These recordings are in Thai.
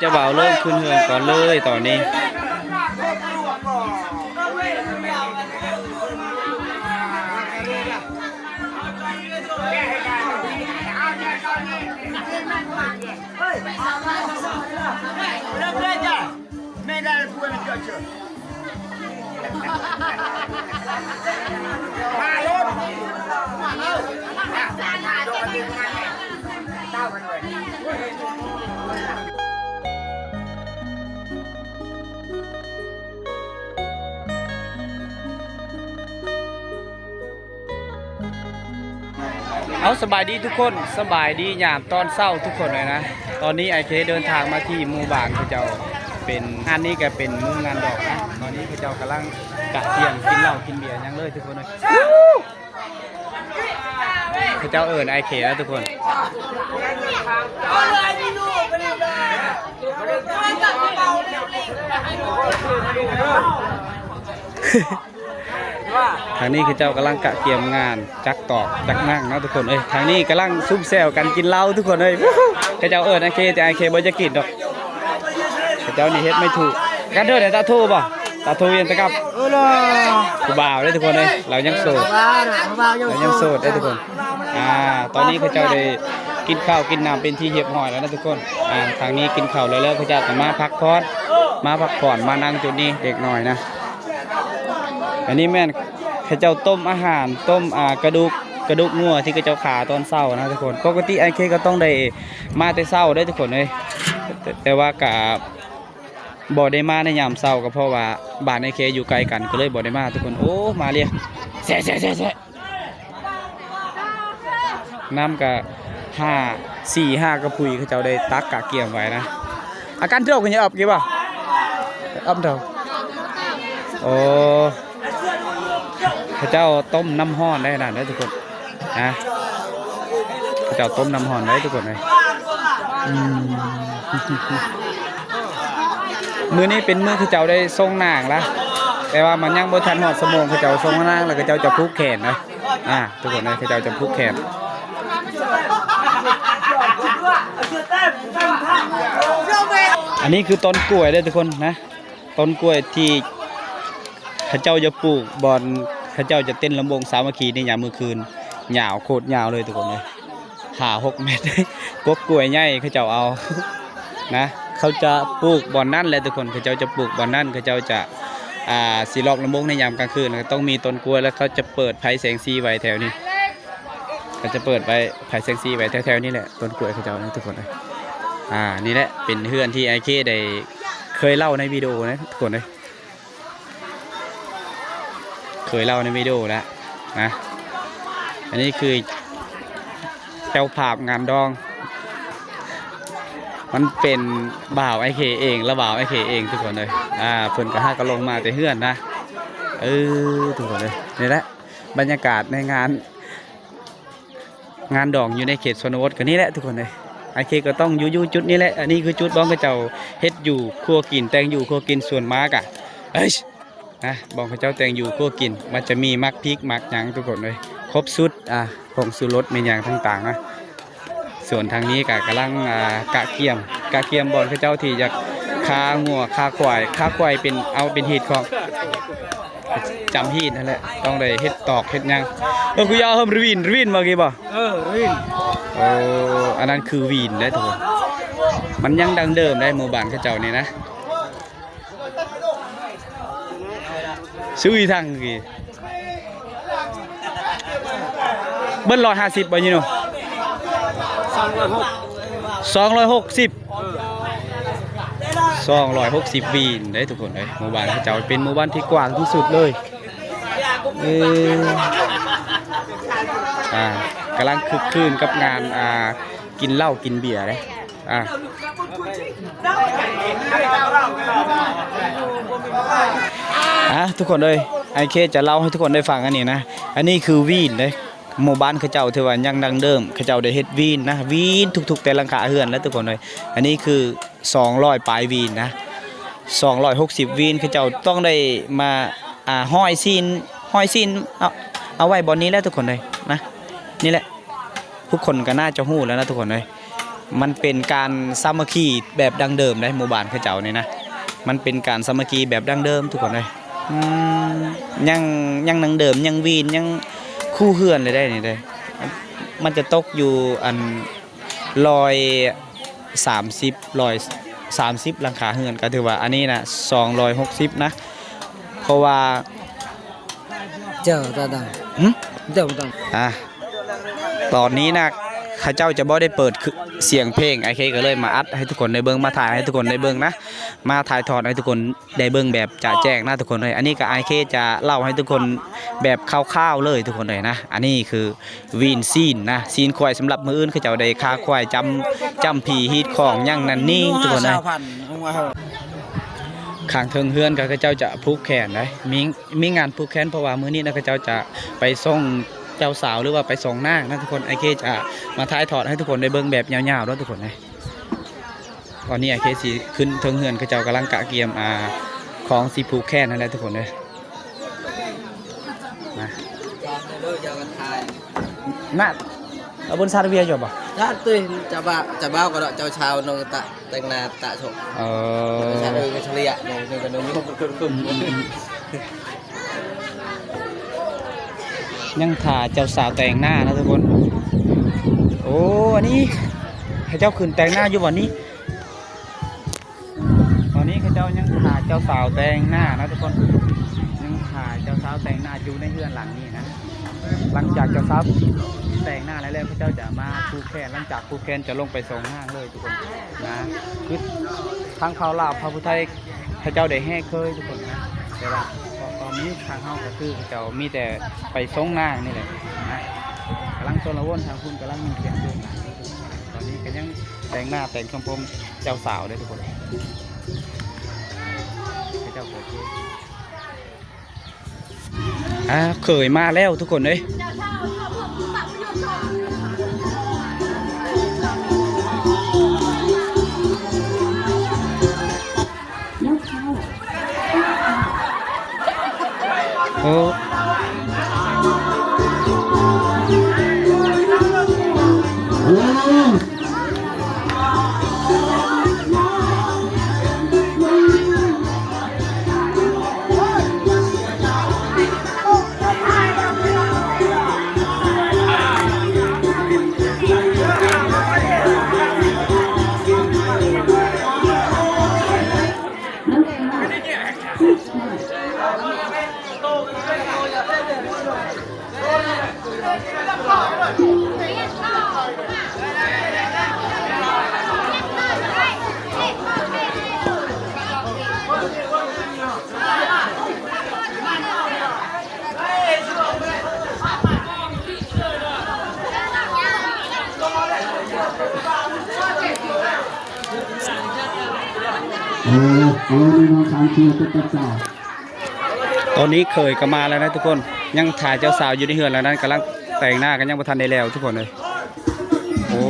จะเบาเริ่มขึ้นเฮือนก่อนเลยตอนนี้เอาสบายดีทุกคนสบายดียามตอนเศร้าทุกคนเลยนะตอนนี้ไอเคเดินทางมาที่หมู่บ้านเขาเจ้าเป็นงานนี้ก็เป็นมื้องานดอกนะตอนนี้เขาเจ้ากำลังกะเที่ยงกินเหล้ากินเบียร์ยังเลยทุกคนเลยเขาเจ้าเอิญไอเคแล้วทุกคนทางนี้คือเจ้ากำลังกะเกียมงานจักตอกจักนั่งนะทุกคนทางนี้กำลังซุ่มแซวกันกินเหล้าทุกคนเขาเจ้าไอเคแต่ไอเคบ่จะกินดอกเขาเจ้านี่เฮ็ดไม่ถูกกันเถิดตาทูบ่ตาทูยังตะกับกูบ่าวได้ทุกคนเรายังโสดเรายังโสดได้ทุกคนตอนนี้เขาเจ้าได้กินข้าวกินน้ำเป็นที่เรียบร้อยแล้วนะทุกคนทางนี้กินข้าวแล้วเขาเจ้าก็มาพักผ่อนมานั่งจุดนี้เด็กหน่อยนะอันนี้แม่นเขาเจ้าต้มอาหารต้มกระดูกงัวที่เขาเจ้าขาตอนเช้านะทุกคนปกติไอเคก็ต้องได้มาแต่เช้าได้ทุกคนแต่ว่ากับบ่ได้มาในยามเช้าก็เพราะว่าบ้านไอเคอยู่ไกลกันก็เลยบ่ได้มาทุกคนโอ้มาเรียแซ่น้ำกับ4-5กระพุ้ยเขาเจ้าได้ตักกะเกียมไว้นะอาการเท่ากันยังอับกี่ป่ะอับเท่าโอ้พระเจ้าต้มน้ำห้อนได้ขนาดนั้นทุกคนนะพระเจ้าต้มน้ำห้อนได้ทุกคนเลยมื้อนี้เป็นมื้อพระเจ้าได้ทรงนางละแต่ว่ามันยังบ่ทันหอดสมองพระเจ้าทรงนางแล้วพระเจ้าจะผูกแขนนะทุกคนเลยพระเจ้าจะผูกแขนอันนี้คือต้นกล้วยได้ทุกคนนะต้นกล้วยที่พระเจ้าจะปลูกบอนพระเจ้าจะเต้นลำวงสามัคคีในยามมื้อคืนยาวโคตรยาวเลยทุกคนเลย5-6 เมตรกบกล้วยใหญ่เขาเจ้าเอานะเขาจะปลูกบอนนั่นแหละทุกคนเขาเจ้าจะปลูกบอนนั่นเขาเจ้าจะสีลอกลำวงในยามกลางคืนต้องมีต้นกล้วยแล้วเขาจะเปิดไฟแสงสีไว้แถวนี้เขาจะเปิดไว้ไฟแสงสีไว้แถวๆนี้แหละต้นกล้วยเขาเจ้านะทุกคนเลยนี่แหละเป็นเฮือนที่ไอเคได้เคยเล่าในวิดีโอนะทุกคนเลยเคยเล่าในวิดีโอแล้วนะอันนี้คือเจ้าภาพงานดองมันเป็นบ่าวไอเคเองและบ่าวไอเคเองทุกคนเลยเพิ่นก็ห้าก็ลงมาแต่เฮือนนะทุกคนเลยนี่แหละบรรยากาศในงานดองอยู่ในเขตชนบทกันนี่แหละทุกคนเลยไอเคก็ต้องอยู่จุดนี้แหละอันนี้คือจุดบ้องกระเจ้าเฮ็ดอยู่ครัวกินแต่งอยู่ครัวกินส่วนมากบ้องกระเจ้าแต่งอยู่ครัวกินมันจะมีมักพริกมักหยังทุกคนเลยครบสุดผงชูรสมีอย่างต่างๆนะส่วนทางนี้กำลังกะเกียมบอลกระเจ้าที่จะคางัวคาควายเป็นฮีดของจำฮีดนั่นแหละต้องได้เฮ็ดตอกเฮ็ดยังกูยาวเฮิมรีวินมากี่บ่รีวินอันนั้นคือวีนได้ทุกคนมันยังดังเดิมได้หมู่บ้านกระเจ้านี่นะซื้อทางกี่เบิ้ล150บ่ยี่หนู260วีนได้ทุกคนเลยหมู่บ้านกระเจ้าเป็นหมู่บ้านที่กว้างที่สุดเลยกำลังคึกคืนกับงานกินเหล้ากินเบียร์เลยทุกคนเลยไอเคจะเล่าให้ทุกคนได้ฟังอันนี้นะอันนี้คือวีนเลยหมู่บ้านเขาเจ้าที่ว่ายังดังเดิมเขาเจ้าได้เฮ็ดวีนนะวีนทุกๆแต่ลังคาเฮือนแล้วทุกคนเลยอันนี้คือ200ปลายวีนนะ260วีนเขาเจ้าต้องได้มาห้อยซีนเอาไว้บนนี้แล้วทุกคนเลยนะนี่แหละทุกคนก็น่าจะหู้แล้วนะทุกคนเลย มันเป็นการสามัคคีแบบดั้งเดิมได้หมู่บ้านเขาเจ้านี่นะมันเป็นการสามัคคีแบบดั้งเดิมทุกคนเลยยังดั้งเดิมยังวีนยังคู่เฮือนเลยได้นี่ได้มันจะตกอยู่อัน130หลังคาเฮือนก็ถือว่าอันนี้นะ260นะเพราะว่าเจ้าตาดังเจ้าดังตอนนี้นะข้าเจ้าจะบ่ได้เปิดเสียงเพลงไอเคก็เลยมาอัดให้ทุกคนได้เบิ่งมาถ่ายให้ทุกคนได้เบิ่งนะมาถ่ายทอดให้ทุกคนได้เบิ่งแบบจะแจ้งนะทุกคนเลยอันนี้ก็ไอเคจะเล่าให้ทุกคนแบบคร่าวๆเลยทุกคนเลยนะอันนี้คือวีนซีนนะซีนควายสำหรับมืออื่นข้าเจ้าได้คาควายจำผีฮีดของย่างนั่นนี่ทุกคนนะข้างเทิงเฮือนก็ข้าเจ้าจะผูกแขนได้มีงานผูกแขนเพราะว่ามื้อนี้นะข้าเจ้าจะไปส่งเจ้าสาวหรือว่าไปส่งนางนะทุกคนไอเคจะมาถ่ายทอดให้ทุกคนได้เบิ่งแบบยาวๆแล้วทุกคนเลยตอนนี้ไอเคสิขึ้นเทิงเฮือนเขาเจ้ากำลังกะเกียมของสีผูกแค่นั่นแหละทุกคนเลยมาน่ะเอาบนซาเวียอยู่ป่ะถ้าตุ้ยจะบ้าก็เจ้าชาวนงตะแต่งนาตะโฉบชาเลยก็เฉลี่ยนงกันนงยังถ่าเจ้าสาวแต่งหน้านะทุกคนโอ้อันนี้ให้เจ้าขึ้นแต่งหน้าอยู่วันนี้ตอนนี้เขาเจ้ายังถ่าเจ้าสาวแต่งหน้านะทุกคนยังถ่าเจ้าสาวแต่งหน้าอยู่ในเรือนหลังนี้นะหลังจากเจ้าสาวแต่งหน้าแล้วเขาเจ้าจะมาผูกแขนหลังจากผูกแขนจะลงไปส่งห้างเลยทุกคนนะคือทางเขาลาวพระพุทธไทยเขาเจ้าได้แห่เคยทุกคนนะแต่ว่าตอนนี้ทางเขาก็คือเจ้ามีแต่ไปส่งนางนี่แหละนะกำลังโซนละวนทางคุณกำลังมีเสียงเดินตอนนี้ก็ยังแต่งหน้าแต่งทรงผมเจ้าสาวเลยทุกคนเจ้าเขยมาแล้วทุกคนเลยโอ้ตอนนี้เคยก็มาแล้วนะทุกคนยังถ่ายเจ้าสาวอยู่ในเฮือนแล้วนั้นกำลังแต่งหน้ากันยังบ่ทันได้แล้วทุกคนเลยโอ้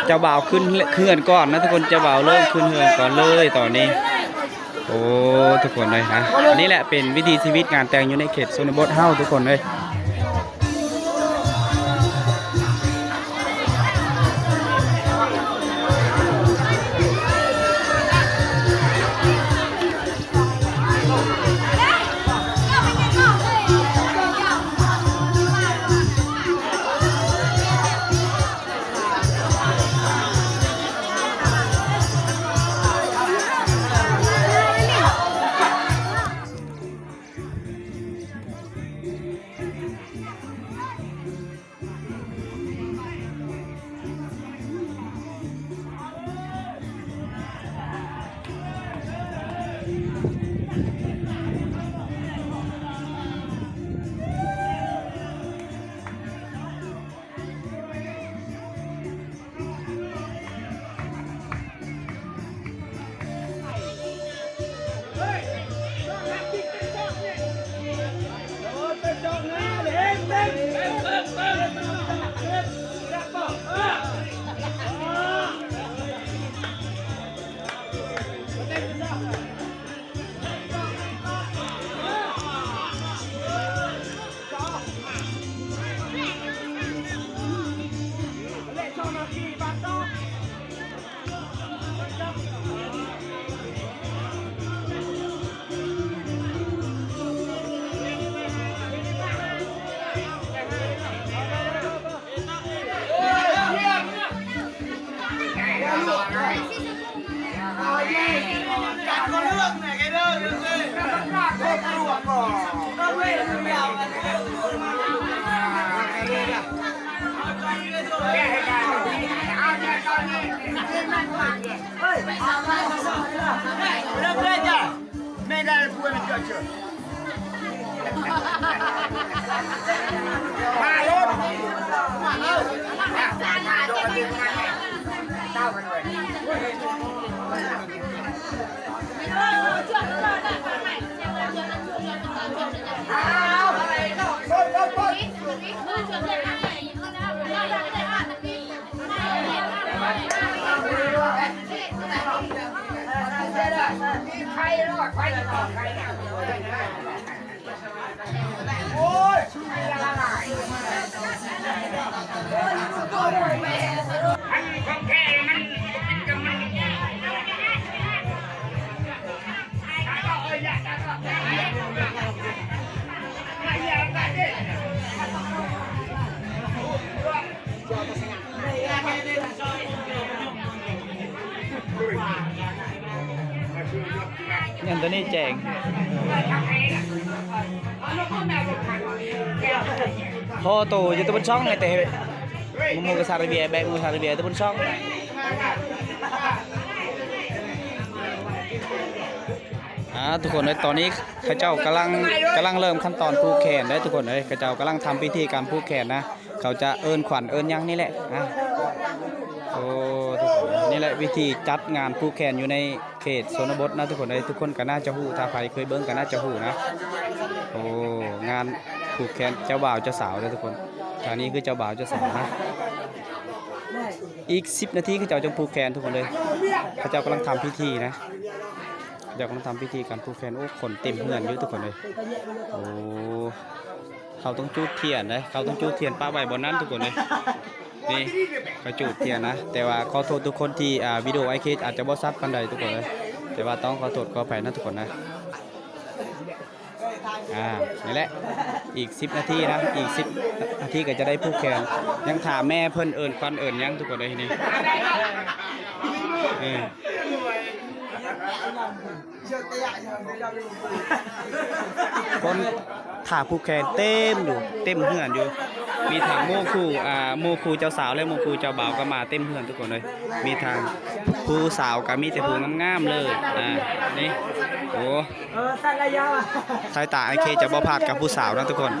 เจ้าบ่าวขึ้นเฮือนก่อนนะทุกคนเจ้าบ่าวเริ่มขึ้นเฮือนก่อนเลยตอนนี้โอ้ทุกคนเลยนะอันนี้แหละเป็นวิธีชีวิตงานแต่งอยู่ในเขตชนบทเฮ้าทุกคนเลย ยันตัวนี้แจงพอโตอยู่ตัวบนช่องไงแต่มูกซาลาเบียแบกมูซาลาเบียตัวบนช่องทุกคนเลยตอนนี้ข้าเจ้ากำลังเริ่มขั้นตอนผูกแขนได้ทุกคนเลยข้าเจ้ากำลังทำพิธีการผูกแขนนะเขาจะเอิ้นขวัญเอิ้นยังนี่แหละโอ้นี่แหละวิธีจัดงานผูกแขนอยู่ในเขตชนบทนะทุกคนเลยทุกคนก็น่าจะหู้ถ้าใครเคยเบิ้งก็น่าจะหู้นะโอ้งานผูกแขนเจ้าบ่าวเจ้าสาวเลยทุกคนทางนี้คือเจ้าบ่าวเจ้าสาวนะอีก10 นาทีข้าเจ้าจะผูกแขนทุกคนเลยข้าเจ้ากำลังทำพิธีนะเดี๋ยวกำลังทำพิธีการผูกแขนโอ้คนเต็มเฮือนอยู่ทุกคนเลยโอ้เขาต้องจุดเทียนเลยเขาต้องจุดเทียนป้าใบบนนั้นทุกคนเลยนี่เขาจุดเทียนนะแต่ว่าขอโทษทุกคนที่วิดีโอไอเคอาจจะบ่ซัดปันใดทุกคนเลยแต่ว่าต้องขอโทษขออภัยนะทุกคนนะนี่แหละอีก10 นาทีนะอีก10 นาทีก็จะได้ผูกแขนยังถามแม่เพิ่นเอิญควันเอิญยังทุกคนเลยนี่คนถ่าผูกแขนเต็มอยู่เต็มเหือนอยู่มีทางโมคูเจ้าสาวและโมคูเจ้าบ่าวก็มาเต็มเหือนทุกคนเลยมีทางผู้สาวก็มีแต่ผู้งามๆเลยนี่โอ้สายตาไอเคจะบ่พลาดกับผู้สาวนะทุกคน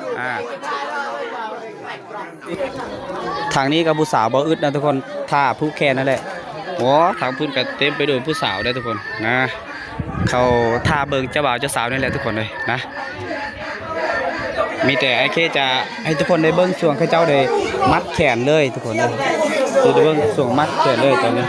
ทางนี้กับผู้สาวบ่อึดนะทุกคนท่าผูกแขนนั่นแหละโอ้ทางพื้นก็เต็มไปด้วยผู้สาวได้ทุกคนนะเขาท่าเบิงเจ้าบ่าวเจ้าสาวนี่แหละทุกคนเลยนะมีแต่ไอเคจะให้ทุกคนได้เบิ้งช่วงข้าเจ้าได้มัดแขนเลยทุกคนเลยคือได้เบิ้งช่วงมัดแขนเลยตอนนี้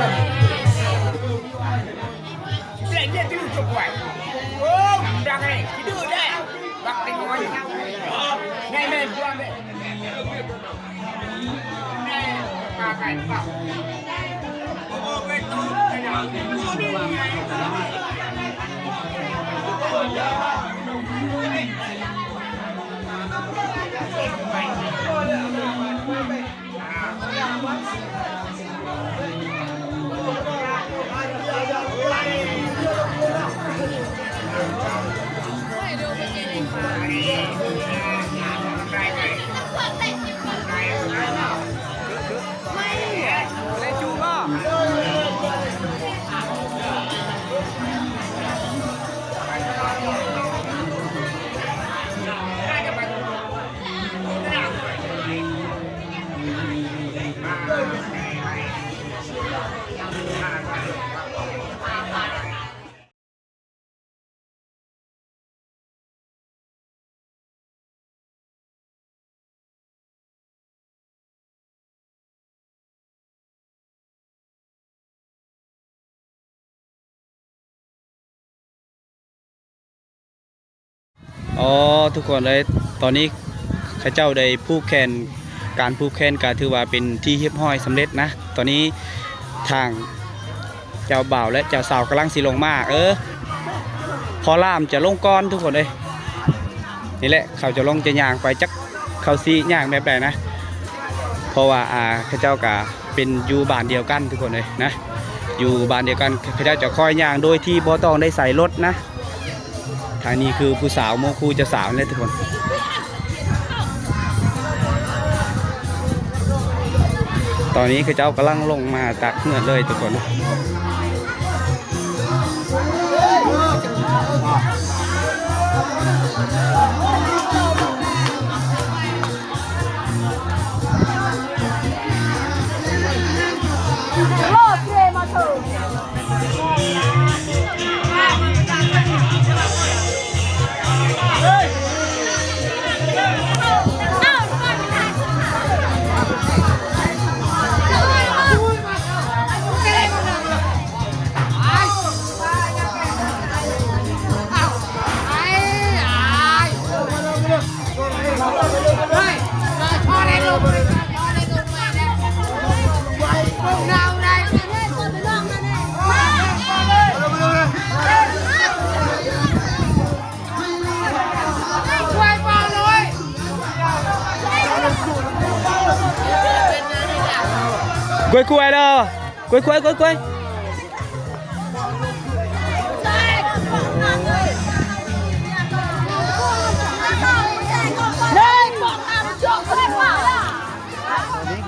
อ๋อทุกคนเลยตอนนี้ข้าเจ้าได้ผูกแขนการผูกแขนก็ถือว่าเป็นที่เรียบร้อยสำเร็จนะตอนนี้ทางเจ้าบ่าวและเจ้าสาวกำลังสิลงมาพอล่ามจะลงก้อนทุกคนเลยนี่แหละเขาจะลงจะย่างไปจักเขาซีย่างแบบไหนนะเพราะว่าข้าเจ้าก็เป็นอยู่บ้านเดียวกันทุกคนเลยนะอยู่บ้านเดียวกันข้าเจ้าจะคอยย่างโดยที่บ่ต้องได้ใส่รถนะทางนี้คือผู้สาวโมคูจะสาวเลยทุกคนตอนนี้ข้าเจ้ากำลังลงมาจากเฮือนเลยทุกคนกล้วยๆเด้อกล้วยๆกล้วยๆ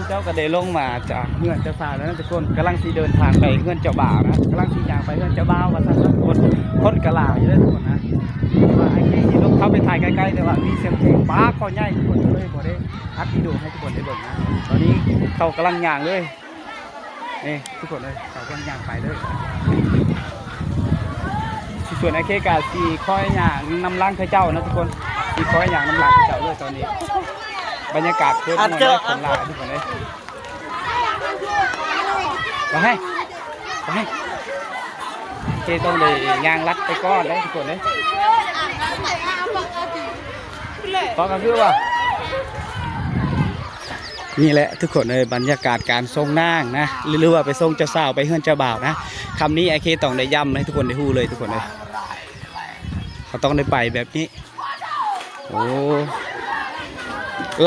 เจ้าก็ได้ลงมาจากเฮือนเจ้าสาวแล้วนะทุกคนกำลังที่เดินทางไปเฮือนเจ้าบ่าวนะกำลังที่ย่างไปเฮือนเจ้าบ่าวว่าสั่นทุกคนกระลาอยู่เลยทุกคนนะว่าไอ้ที่ลงเข้าไปถ่ายใกล้ๆแต่ว่ามีเสียงเพลงป้าคอใหญ่ทุกคนเลยบ่ได้อัดวิดีโอให้ทุกคนได้เบิ่งนะตอนนี้เขากำลังย่างเลยนี่ทุกคนเลยเขากำลังย่างไปเลยส่วนไอ้เคกาสีคอยย่างนำล้างเจ้านะทุกคนสีคอยย่างนำล้างเจ้าเลยตอนนี้บรรยากาศเพื่อนมันได้คนลาทุกคนเลยไปเคต้องเลยยางรัดไปก้อนได้ทุกคนเลยพอกันคือว่านี่แหละทุกคนเลยบรรยากาศการทรงนางนะหรือว่าไปทรงเจ้าสาวไปเฮือนเจ้าบ่าวนะคำนี้ไอเคต้องได้ย้ำให้ทุกคนได้ฮู้เลยทุกคนเลยเขาต้องได้ไปแบบนี้โอ้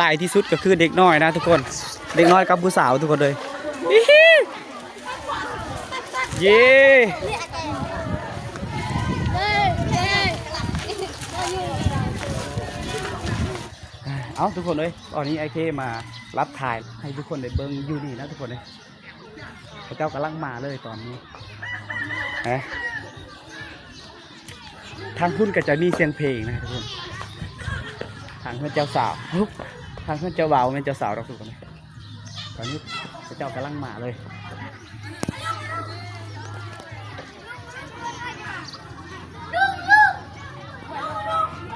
ลายที่สุดก็คือเด็กน้อยนะทุกคนเด็กน้อยกับผู้สาวทุกคนเลยเย้เอาทุกคนเลยตอนนี้ไอเคมารับถ่ายให้ทุกคนได้เบิ้งอยู่นี่นะทุกคนเลยพระเจ้ากำลังมาเลยตอนนี้ทางพุ่นก็จะมีเสียงเพลงนะทุกคนทางเพื่อนเจ้าสาวทางเพื่อนเจ้าบ่าวเป็นเจ้าสาวเราทุกคนตอนนี้พระเจ้ากำลังมาเลย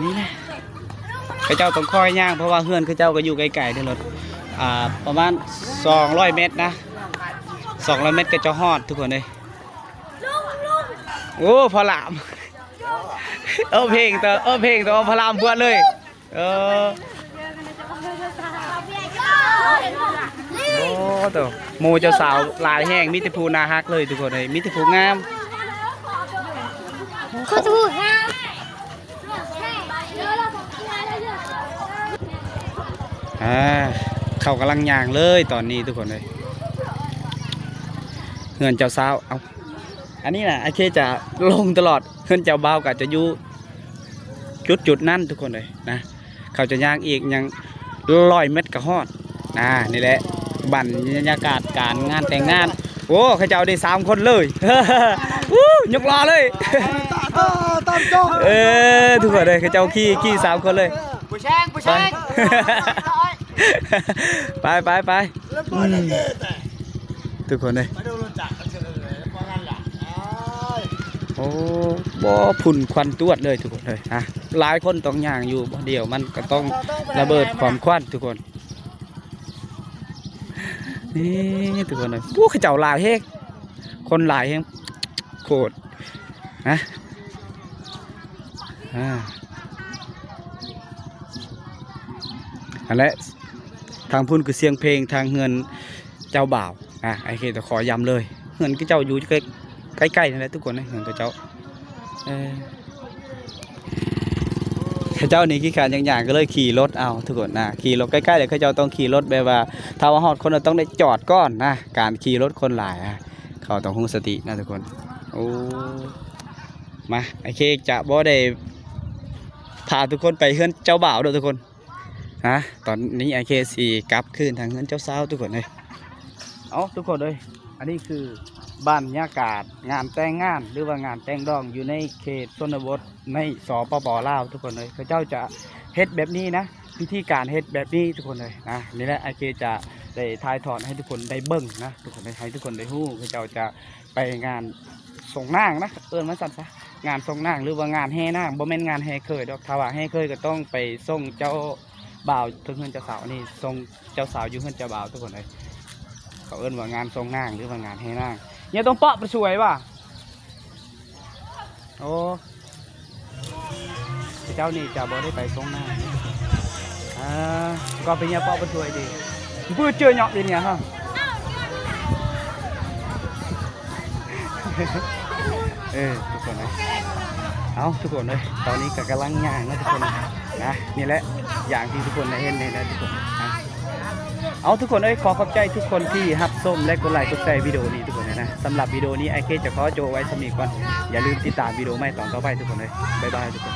นี่นะพระเจ้าต้องคอยย่างเพราะว่าเฮือนพระเจ้าก็อยู่ไกลๆด้วยรถประมาณ200 เมตรนะ200 เมตรก็จะฮอดทุกคนเลยโอ้พอหลามเพลงตัวพลามบวชเลยโอ้ตัวโมเจ้าสาวลายแห้งมิตรภูนาฮักเลยทุกคนเลยมิตรภูงามเขากำลังย่างเลยตอนนี้ทุกคนเลยเฮือนเจ้าสาวเอาอันนี้นะไอเคจะลงตลอดเฮือนเจ้าบ่าวก็จะอยู่จุดนั่นทุกคนเลยนะเขาจะย่างอีกยัง100 เมตรก็ฮอดนี่แหละบรรยากาศการงานแต่งงานโอ้เขาจะเอาได้3 คนเลยยกล้อเลยทุกคนเลยเขาจะเอาขี่3 คนเลยผู้แช่งไปทุกคนเลยโอ้บ่พุ่นควันตวดเลยทุกคนเลยหลายคนต้องย่างอยู่เดียวมันก็ต้องระเบิดความควันทุกคนนี่ทุกคนเลยพวกเขาเจ้าหลายแฮงคนหลายแฮงโคตรนะ อันและทางพุ่นคือเสียงเพลงทางเฮือนเจ้าบ่าวไอเคจะขอย้ำเลยเฮือนก็เจ้าอยู่ใกล้ๆนั่นแหละทุกคนนะเฮือนก็เจ้าเจ้านี่ขี้ขานอย่างๆก็เลยขี่รถเอาทุกคนนะขี่รถใกล้ๆเดี๋ยวเขาเจ้าต้องขี่รถแบบว่าถ้าว่าฮอดคนเราต้องได้จอดก่อนนะการขี่รถคนหลายเขาต้องรู้สตินะทุกคนโอ้มาไอเคจะบ่ได้พาทุกคนไปเฮือนเจ้าบ่าวด้วยทุกคนนะตอนนี้ไอเคสีกลับคืนทางเฮือนเจ้าสาวทุกคนเลยเอาทุกคนเลยอันนี้คือบรรยากาศงานแต่งงานหรือว่างานแต่งดองอยู่ในเขตชนบทในสปป.ลาวทุกคนเลยเขาเจ้าจะเฮ็ดแบบนี้นะพิธีการเฮ็ดแบบนี้ทุกคนเลยนะนี่แหละไอเคจะได้ถ่ายทอดให้ทุกคนได้เบิ่งนะทุกคนได้ให้ทุกคนได้ฮู้เขาเจ้าจะไปงานส่งนางนะมาสั่นซะงานส่งนางหรือว่างานแห่นางบ่แม่นงานแห่เคยดอกถ้าว่าแห่เคยก็ต้องไปส่งเจ้าบ่าวถึงเฮือนเจ้าสาวนี่ส่งเจ้าสาวอยู่เฮือนเจ้าบ่าวทุกคนเลยเขาเอิ้นว่างานส่งนางหรือว่างานแห่นางเนี่ยต้องเปาะประสวยว่ะโอ้เจ้านี่จะบ่ได้ไปส่งนางก็เป็นเนี่ยเปาะประสวยดีเพื่อเจอเหยาะดีเนี่ยฮะทุกคนเลยเอาทุกคนเลยตอนนี้ก็กำลังย่างนะทุกคนนะนี่แหละอย่างที่ทุกคนได้เห็นเลยนะทุกคนนะเอาทุกคนขอขอบใจทุกคนที่รับชมและกดไลค์กดแชร์วิดีโอนี้ทุกคนนะสำหรับวิดีโอนี้ไอเคจะขอโจไว้สำหรับก่อนอย่าลืมติดตามวิดีโอใหม่ต่อไปทุกคนเลยบ๊ายบายทุกคน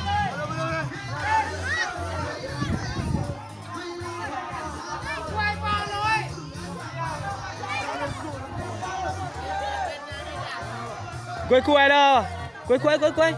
กล้วยๆเด้อกล้วย